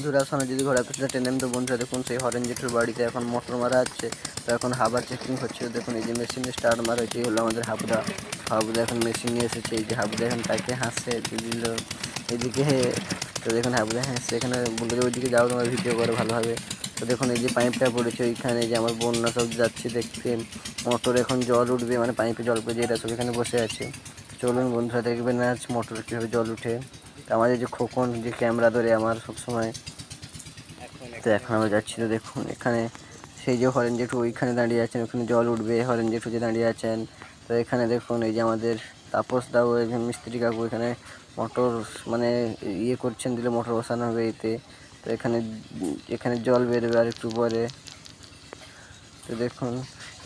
বন্ধুরা সামনে যদি ঘোরা পেছনে ট্রেন তো বন্ধুরা দেখুন সেই হরেন জেঠুর বাড়িতে এখন মোটর মারা হচ্ছে। তো এখন হাবা চেকিং হচ্ছে। দেখুন এই যে মেশিনে স্টার্ট মারা হচ্ছে, এই হলো আমাদের হাবুদা। হাবুদা এখন মেশিন নিয়ে এসেছে। এই যে হাবুদা এখন তাকে হাসছে দিল এদিকে। তো দেখুন হাবুদা হাসছে, এখানে বলতে ওইদিকে যাও তোমার ভিডিও করে ভালোভাবে। তো দেখুন এই যে পাইপটা পড়েছে ওইখানে, যে আমার বন্যা সব যাচ্ছে দেখতে। মোটর এখন জল উঠবে, মানে পাইপে জল পড়ে, এরা সব এখানে বসে আছে। চলুন বন্ধুরা দেখবেন আজ মোটরে কীভাবে জল উঠে। তো আমাদের যে খোকন যে ক্যামেরা ধরে আমার সবসময়, তো এখন আমরা যাচ্ছি। তো দেখুন এখানে সেই যে হরেন জেঠু ওইখানে দাঁড়িয়ে আছেন, ওখানে জল উঠবে, হরেন জেঠু যে দাঁড়িয়ে আছেন। তো এখানে দেখুন এই যে আমাদের তাপস দাও মিস্ত্রি কাকু এখানে মোটর মানে ইয়ে করছেন, দিলে মোটর বসানো হবে এতে। তো এখানে এখানে জল বেরোবে আর একটু পরে। তো দেখুন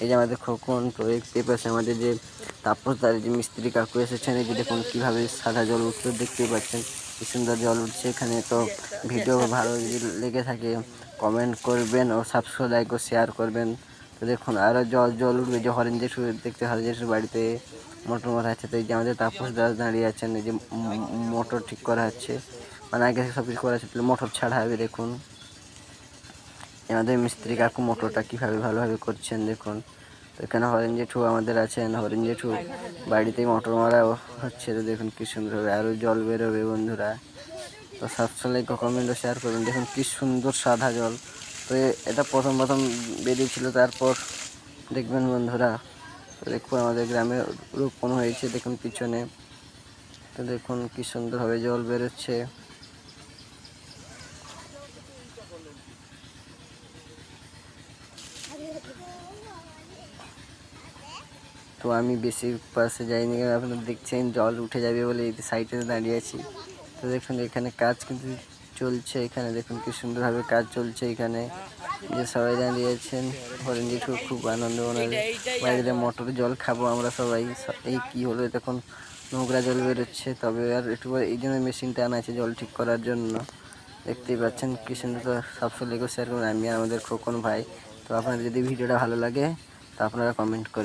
এই যে আমাদের খোকন, তো দেখতে পাচ্ছে আমাদের যে তাপসদার যে মিস্ত্রি কাকু এসেছেন। এই যে দেখুন কীভাবে সাদা জল উঠছে, দেখতেই পাচ্ছেন কি সুন্দর জল উঠছে এখানে। তো ভিডিও ভালো যদি লেগে থাকে কমেন্ট করবেন ও সাবস্ক্রাইব ও শেয়ার করবেন। তো দেখুন আরও জল উঠবে, যে হরেন জেঠু দেখতে হরেন জেঠুর বাড়িতে মোটর মারা আছে। তো এই যে আমাদের তাপস দাস দাঁড়িয়ে আছেন, এই যে মোটর ঠিক করা হচ্ছে, মানে আগে সব কিছু করা হচ্ছে, মোটর ছাড়া হবে। দেখুন আমাদের মিস্ত্রি কাকু মোটরটা কীভাবে ভালোভাবে করছেন দেখুন। তো এখানে হরেন জেঠু আমাদের আছেন, হরেন জেঠু বাড়িতেই মোটর মারা হচ্ছে। তো দেখুন কী সুন্দরভাবে আরও জল বেরোবে বন্ধুরা। তো সাবস্ক্রাইব কমেন্ট ও শেয়ার করবেন। দেখুন কী সুন্দর সাদা জল। তো এটা প্রথম বেরিয়েছিল, তারপর দেখবেন বন্ধুরা। তো দেখুন আমাদের গ্রামে রোপণ হয়েছে দেখুন পিছনে। তো দেখুন কী সুন্দরভাবে জল বেরোচ্ছে। তো আমি বেশি পাশে যাইনি, কারণ আপনারা দেখছেন জল উঠে যাবে বলে এই সাইডে দাঁড়িয়ে আছি। তো দেখুন এখানে কাজ কিন্তু চলছে, এখানে দেখুন কি সুন্দরভাবে কাজ চলছে। এখানে যে সবাই দাঁড়িয়ে আছেন, হরেন জেঠু খুব আনন্দ ওনার বাইরে মোটরে জল খাবো আমরা সবাই। এই কি হলো দেখুন নোংরা জল বেরোচ্ছে, তবে আর একটু এই জন্য মেশিনটা আনা আছে জল ঠিক করার জন্য। দেখতেই পাচ্ছেন কি সুন্দর। তো সাবস্ক্রাইব শেয়ার করুন, আমি আমাদের খোকন ভাই। তো আপনাদের যদি ভিডিওটা ভালো লাগে তো আপনারা কমেন্ট করুন।